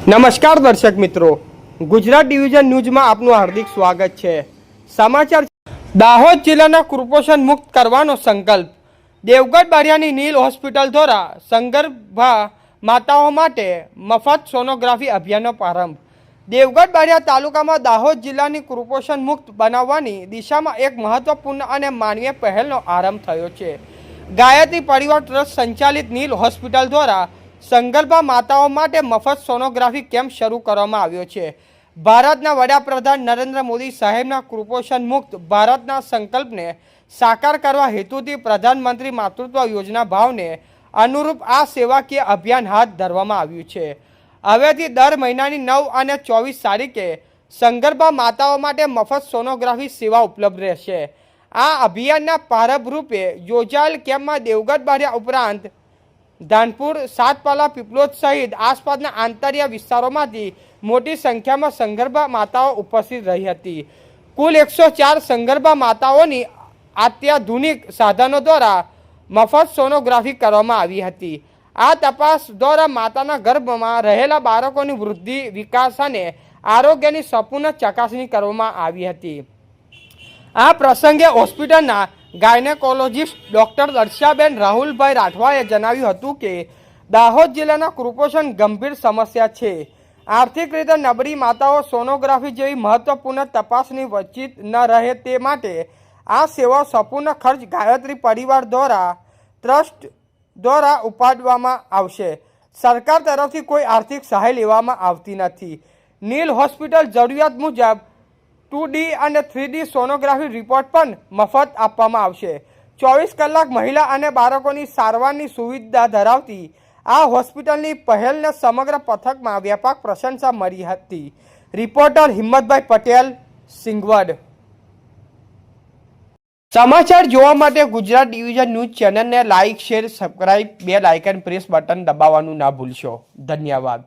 નમસ્કાર દર્શક મિત્રો, ગુજરાત ડિવિઝન ન્યૂઝમાં આપનું હાર્દિક સ્વાગત છે। સમાચાર। દાહોદ જિલ્લાના કુપોષણ મુક્ત કરવાનો સંકલ્પ। દેવગઢ બારિયાની નીલ હોસ્પિટલ દ્વારા સગર્ભા માતાઓ માટે મફત સોનોગ્રાફી અભિયાનનો પ્રારંભ। દેવગઢ બારિયા તાલુકામાં દાહોદ જિલ્લાની કુપોષણ મુક્ત બનાવવાની દિશામાં એક મહત્વપૂર્ણ અને માનવીય પહેલનો આરંભ થયો છે। ગાયત્રી પરિવાર ટ્રસ્ટ સંચાલિત નીલ હોસ્પિટલ દ્વારા સગર્ભા માતાઓ માટે મફત સોનોગ્રાફી કેમ્પ શરૂ કરવામાં આવ્યો છે। ભારતના વડાપ્રધાન નરેન્દ્ર મોદી સાહેબના કુપોષણ મુક્ત ભારતના સંકલ્પને સાકાર કરવા હેતુથી પ્રધાનમંત્રી માતૃત્વ યોજના ભાવને અનુરૂપ આ સેવાકીય અભિયાન હાથ ધરવામાં આવ્યું છે। હવેથી દર મહિનાની 9 અને 24 તારીખે સગર્ભા માતાઓ માટે મફત સોનોગ્રાફી સેવા ઉપલબ્ધ રહેશે। આ અભિયાનના પ્રારંભ રૂપે યોજાયેલ કેમ્પમાં દેવગઢ બારિયા ઉપરાંત ધાનપુર, સાતપાલા, પીપલોદ સહિત આસપાસના આંતરિયા વિસ્તારોમાંથી મોટી સંખ્યામાં સગર્ભા માતાઓ ઉપસ્થિત રહી હતી। કુલ 104 સગર્ભા માતાઓની અત્યાધુનિક સાધનો દ્વારા મફત સોનોગ્રાફી કરવામાં આવી હતી। આ તપાસ દ્વારા માતાના ગર્ભમાં રહેલા બાળકોની વૃદ્ધિ, વિકાસ અને આરોગ્યની સંપૂર્ણ ચકાસણી કરવામાં આવી હતી। આ પ્રસંગે હોસ્પિટલના ગાયનેકોલોજીસ્ટ ડૉક્ટર દર્શાબેન રાહુલભાઈ રાઠવાએ જણાવ્યું હતું કે દાહોદ જિલ્લાના કુપોષણ ગંભીર સમસ્યા છે। આર્થિક રીતે નબળી માતાઓ સોનોગ્રાફી જેવી મહત્વપૂર્ણ તપાસની વંચિત ન રહે તે માટે આ સેવાઓ સંપૂર્ણ ખર્ચ ગાયત્રી પરિવાર દ્વારા ટ્રસ્ટ દ્વારા ઉપાડવામાં આવશે। સરકાર તરફથી કોઈ આર્થિક સહાય લેવામાં આવતી નથી। નીલ હોસ્પિટલ જરૂરિયાત મુજબ 2D અને 3D સોનોગ્રાફી રિપોર્ટ પણ મફત આપવામાં આવશે। 24 કલાક મહિલા અને બાળકોની સારવારની સુવિધા ધરાવતી આ હોસ્પિટલની પહેલને સમગ્ર પથકમાં વ્યાપક પ્રશંસા મળી હતી। રિપોર્ટર હિંમતભાઈ પટેલ, સિંગવડ। સમાચાર જોવા માટે ગુજરાત ડિવિઝન ન્યૂઝ ચેનલને like, share, subscribe, bell icon press button દબાવવાનું ના ભૂલશો। ધન્યવાદ।